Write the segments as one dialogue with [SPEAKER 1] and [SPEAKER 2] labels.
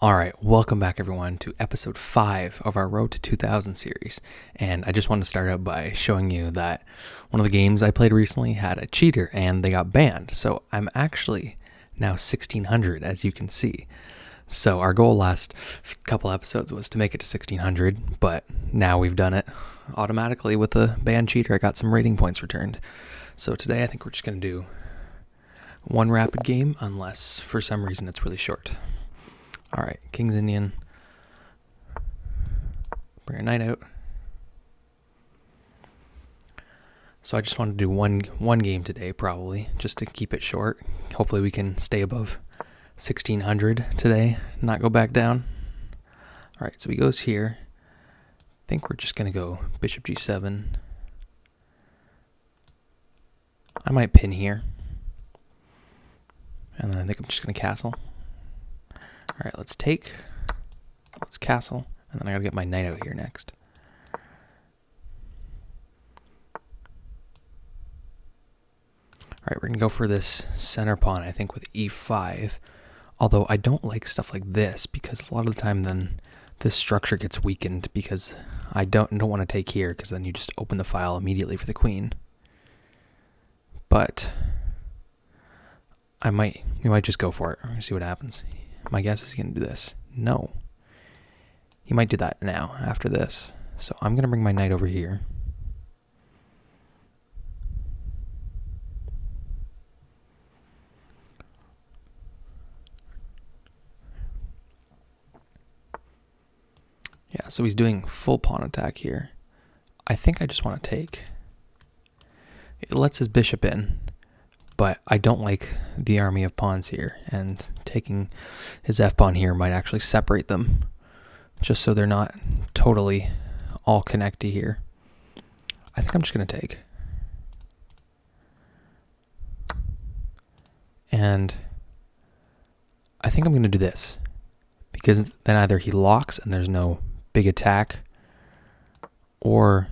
[SPEAKER 1] All right, welcome back everyone to episode 5 of our Road to 2000 series. And I just want to start out by showing you that one of the games I played recently had a cheater and they got banned. So I'm actually now 1600, as you can see. So our goal last couple episodes was to make it to 1600, but now we've done it automatically with the banned cheater. I got some rating points returned. So today I think we're just going to do one rapid game unless for some reason it's really short. All right, King's Indian. Bring a knight out. So I just want to do one game today, probably, just to keep it short. Hopefully we can stay above 1600 today, not go back down. All right, so he goes here. I think we're just going to go bishop g7. I might pin here. And then I think I'm just going to castle. All right, let's take, let's castle, and then I gotta get my knight out here next. All right, we're gonna go for this center pawn, I think, with e5, although I don't like stuff like this because a lot of the time then this structure gets weakened because I don't want to take here because then you just open the file immediately for the queen. But we might just go for it. We're gonna see what happens. My guess is he's going to do this. No. He might do that now, after this. So I'm going to bring my knight over here. Yeah, so he's doing full pawn attack here. I think I just want to take. It lets his bishop in, but I don't like the army of pawns here, and taking his f-pawn here might actually separate them, just so they're not totally all connected here. I think I'm just going to take. And I think I'm going to do this, because then either he locks and there's no big attack, or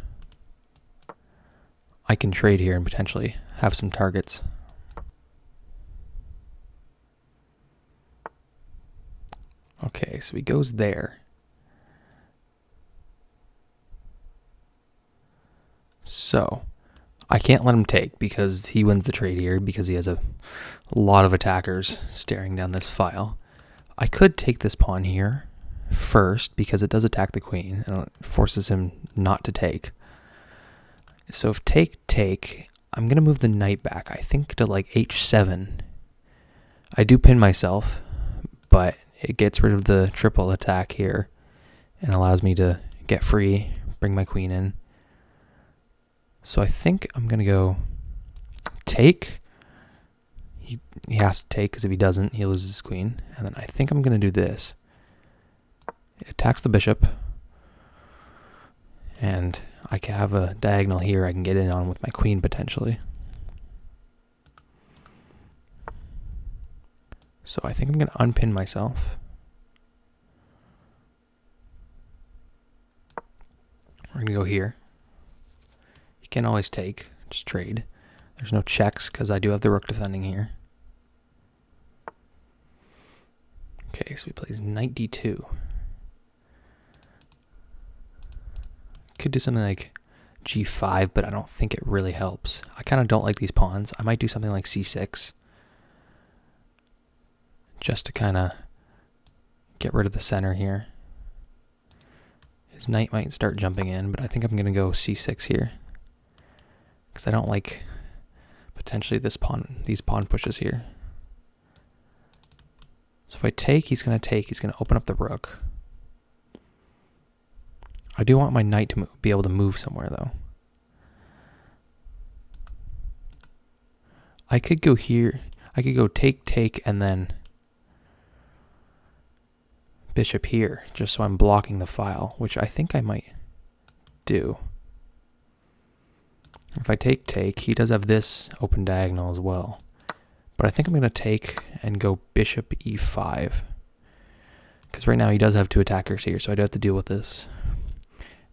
[SPEAKER 1] I can trade here and potentially have some targets. Okay, so he goes there. So I can't let him take because he wins the trade here because he has a lot of attackers staring down this file. I could take this pawn here first because it does attack the queen and it forces him not to take. So if take, I'm going to move the knight back, I think to like h7. I do pin myself, but it gets rid of the triple attack here and allows me to get free, bring my queen in. So I think I'm going to go take. He has to take because if he doesn't, he loses his queen. And then I think I'm going to do this. It attacks the bishop. And I can have a diagonal here I can get in on with my queen potentially. So I think I'm going to unpin myself. We're going to go here. You can always take, just trade. There's no checks because I do have the rook defending here. Okay, so he plays knight d2. Could do something like g5, but I don't think it really helps. I kind of don't like these pawns. I might do something like c6. Just to kind of get rid of the center here. His knight might start jumping in, but I think I'm going to go c6 here. Because I don't like potentially these pawn pushes here. So if I take, he's going to take. He's going to open up the rook. I do want my knight to be able to move somewhere, though. I could go here. I could go take, and then bishop here, just so I'm blocking the file, which I think I might do. If I take, he does have this open diagonal as well. But I think I'm going to take and go bishop e5. Because right now he does have two attackers here, so I do have to deal with this.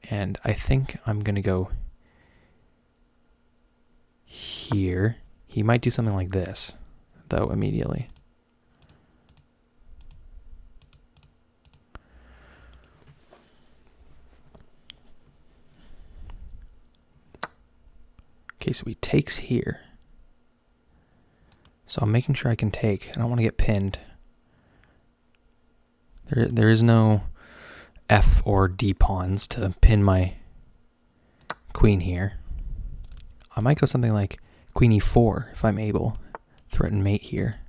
[SPEAKER 1] And I think I'm going to go here. He might do something like this, though, immediately. Okay, so he takes here. So I'm making sure I can take. I don't want to get pinned. There is no F or D pawns to pin my queen here. I might go something like queen e4 if I'm able. Threaten mate here.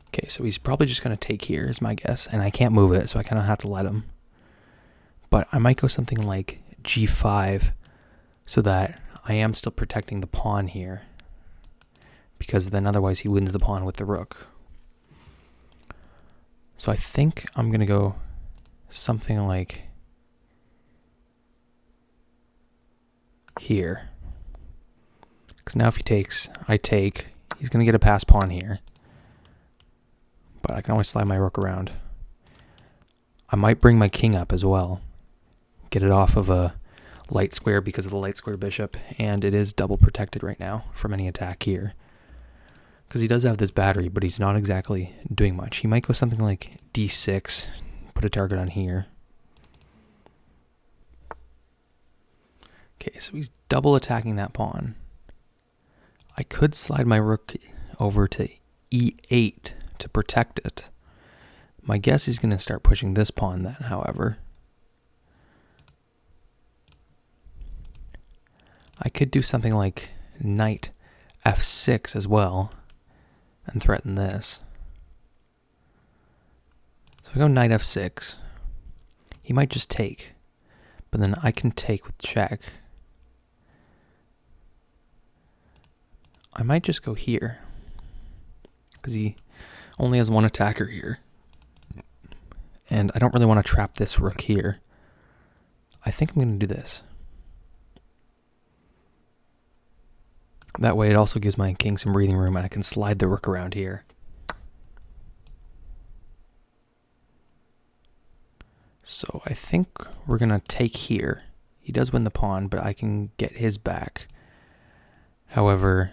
[SPEAKER 1] Okay, so he's probably just going to take here is my guess. And I can't move it, so I kind of have to let him. But I might go something like g5 so that I am still protecting the pawn here. Because then otherwise he wins the pawn with the rook. So I think I'm going to go something like here. Because now if he takes, I take. He's going to get a pass pawn here. But I can always slide my rook around. I might bring my king up as well. Get it off of a light square because of the light square bishop. And it is double protected right now from any attack here. Because he does have this battery, but he's not exactly doing much. He might go something like d6, put a target on here. Okay, so he's double attacking that pawn. I could slide my rook over to e8 to protect it. My guess is going to start pushing this pawn then, however. I could do something like knight f6 as well and threaten this. So if I go knight f6, he might just take, but then I can take with check. I might just go here because he only has one attacker here. And I don't really want to trap this rook here. I think I'm going to do this. That way it also gives my king some breathing room and I can slide the rook around here. So I think we're going to take here. He does win the pawn, but I can get his back. However,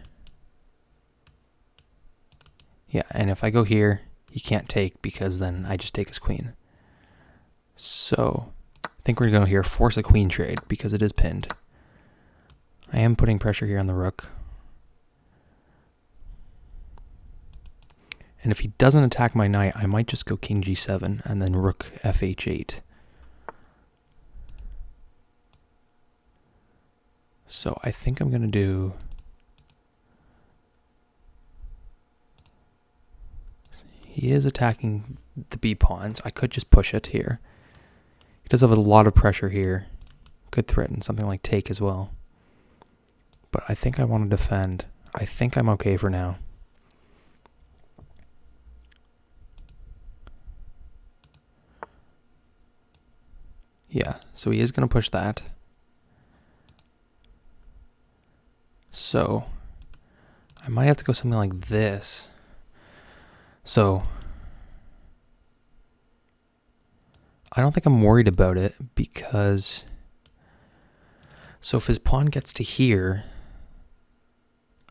[SPEAKER 1] yeah, and if I go here, he can't take because then I just take his queen. So I think we're going to go here, force a queen trade because it is pinned. I am putting pressure here on the rook. And if he doesn't attack my knight, I might just go king g7 and then rook fh8. So I think I'm going to do... He is attacking the b pawns. I could just push it here. He does have a lot of pressure here. Could threaten something like take as well. But I think I want to defend. I think I'm okay for now. Yeah, so he is going to push that. So I might have to go something like this. So I don't think I'm worried about it because so if his pawn gets to here,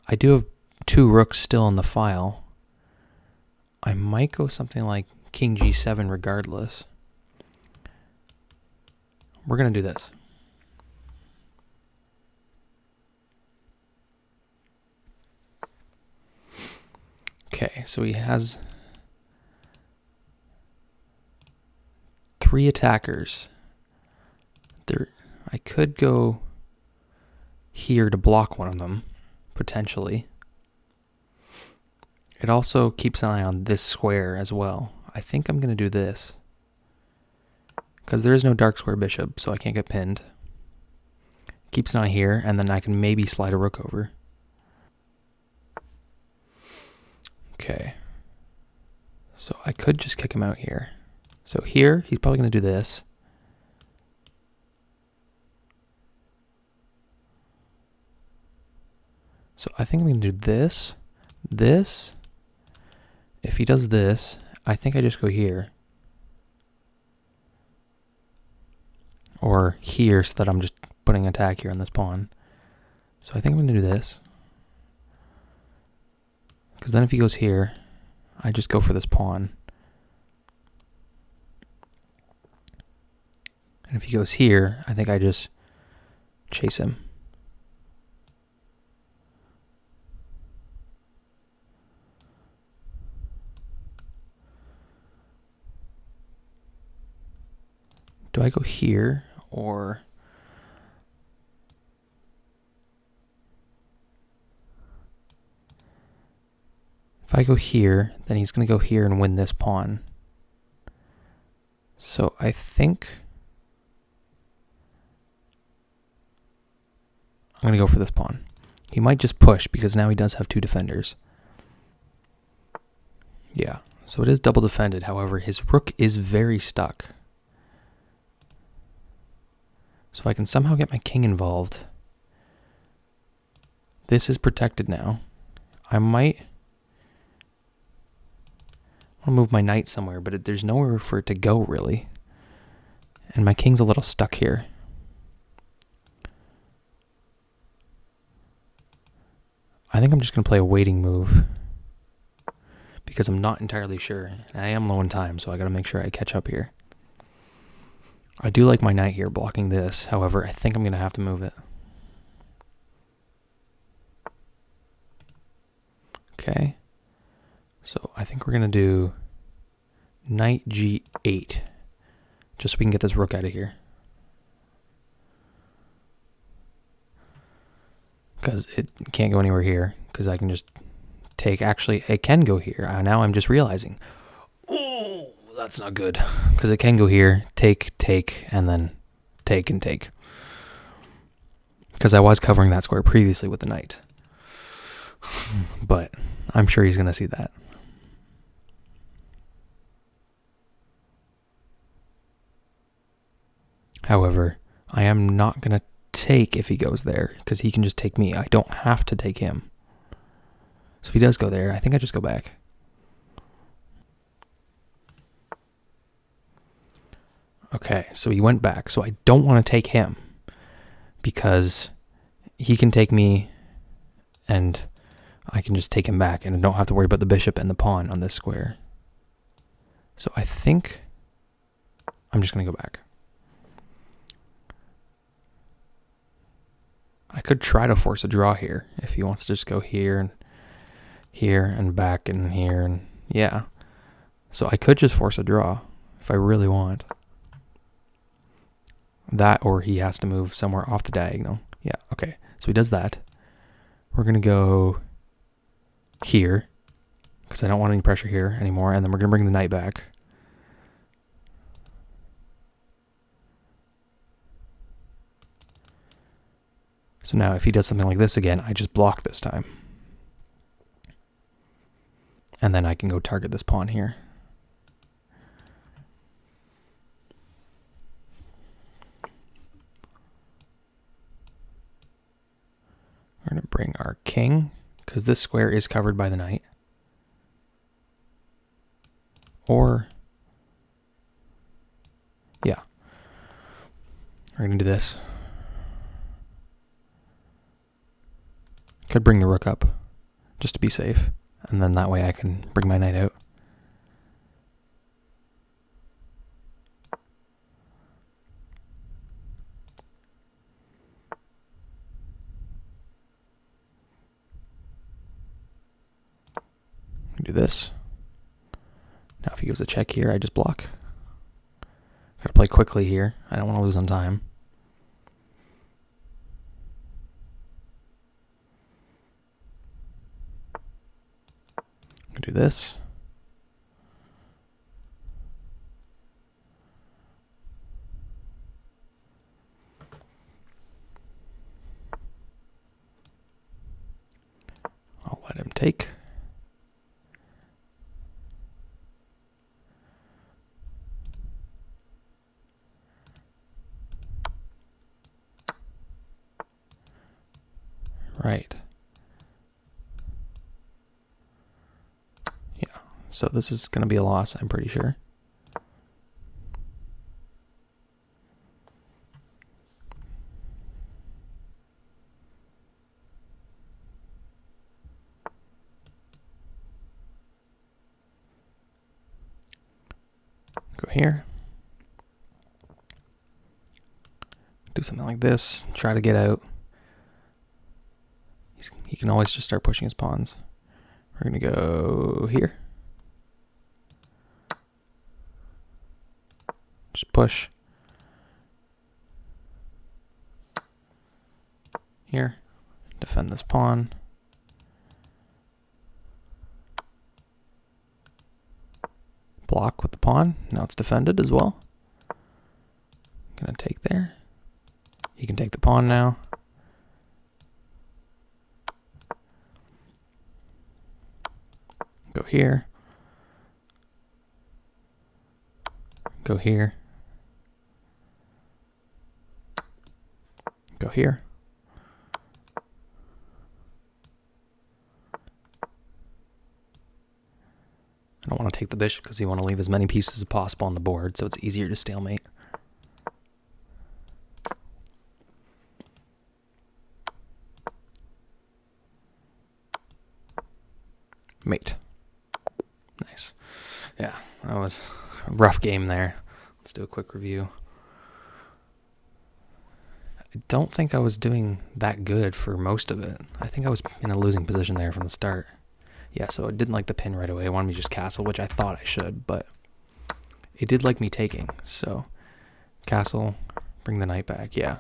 [SPEAKER 1] I do have two rooks still in the file. I might go something like king g7 regardless. We're going to do this. Okay, so he has 3 attackers. I could go here to block one of them, potentially. It also keeps an eye on this square as well. I think I'm going to do this. Because there is no dark square bishop, so I can't get pinned. Keeps an eye here, and then I can maybe slide a rook over. Okay. So I could just kick him out here. So here, he's probably going to do this. So I think I'm going to do this, this. If he does this, I think I just go here. Or here, so that I'm just putting attack here on this pawn. So I think I'm going to do this. Because then if he goes here, I just go for this pawn. And And if he goes here, I think I just chase him. Do I go here or... If I go here, then he's going to go here and win this pawn. So I think I'm going to go for this pawn. He might just push because now he does have two defenders. Yeah, so it is double defended. However, his rook is very stuck. So if I can somehow get my king involved, this is protected now. I might want to move my knight somewhere, but there's nowhere for it to go, really. And my king's a little stuck here. I think I'm just going to play a waiting move because I'm not entirely sure. I am low in time, so I got to make sure I catch up here. I do like my knight here blocking this. However, I think I'm going to have to move it. Okay. So I think we're going to do knight g8 just so we can get this rook out of here. Because it can't go anywhere here because I can just take... Actually, it can go here. Now I'm just realizing. Oh, that's not good. Because it can go here, take, and then take and take. Because I was covering that square previously with the knight. But I'm sure he's going to see that. However, I am not going to take if he goes there because he can just take me. I don't have to take him. So if he does go there, I think I just go back. Okay, so he went back. So I don't want to take him because he can take me and I can just take him back and I don't have to worry about the bishop and the pawn on this square. So I think I'm just going to go back. I could try to force a draw here if he wants to just go here and back and here and yeah. So I could just force a draw if I really want. That or he has to move somewhere off the diagonal. Yeah, okay. So he does that. We're going to go here because I don't want any pressure here anymore. And then we're going to bring the knight back. So now if he does something like this again, I just block this time. And then I can go target this pawn here. We're going to bring our king, because this square is covered by the knight. Or, yeah. We're going to do this. Could bring the rook up, just to be safe. And then that way I can bring my knight out. Do this. Now if he gives a check here, I just block. Gotta play quickly here. I don't want to lose on time. Do this. I'll let him take. Right. Yeah, so this is going to be a loss, I'm pretty sure. Go here. something like this, try to get out. He can always just start pushing his pawns. We're going to go here. Just push. Here. Defend this pawn. Block with the pawn. Now it's defended as well. Gonna take there. He can take the pawn now. Go here. Go here. Go here. I don't want to take the bishop because you want to leave as many pieces as possible on the board, so it's easier to stalemate. Mate. Nice. Yeah, that was a rough game there. Let's do a quick review. I don't think I was doing that good for most of it. I think I was in a losing position there from the start. Yeah, so it didn't like the pin right away. It wanted me to just castle, which I thought I should, but it did like me taking. So castle, bring the knight back. Yeah.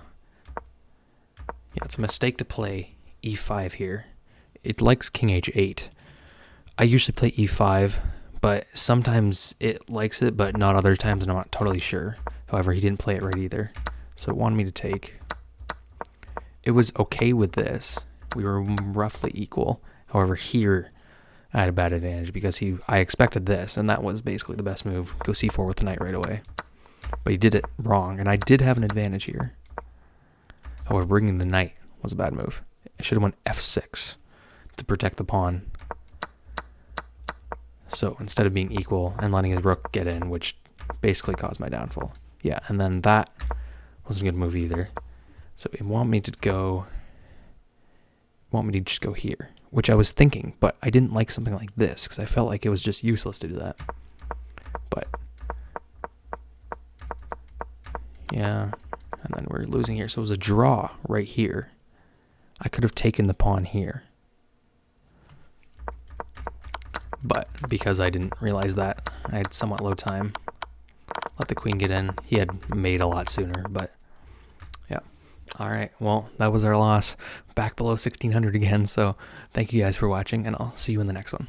[SPEAKER 1] Yeah, it's a mistake to play e5 here. It likes king h8. I usually play e5, but sometimes it likes it, but not other times, and I'm not totally sure. However, he didn't play it right either. So it wanted me to take. It was okay with this. We were roughly equal. However, here I had a bad advantage because I expected this, and that was basically the best move. Go c4 with the knight right away. But he did it wrong, and I did have an advantage here. However, bringing the knight was a bad move. I should have went f6 to protect the pawn. So instead of being equal and letting his rook get in, which basically caused my downfall. Yeah, and then that wasn't a good move either. So it want me to just go here, which I was thinking, but I didn't like something like this because I felt like it was just useless to do that. But yeah, and then we're losing here. So it was a draw right here. I could have taken the pawn here. But because I didn't realize that, I had somewhat low time. Let the queen get in. He had made a lot sooner, but yeah. All right, well, that was our loss. Back below 1600 again, so thank you guys for watching, and I'll see you in the next one.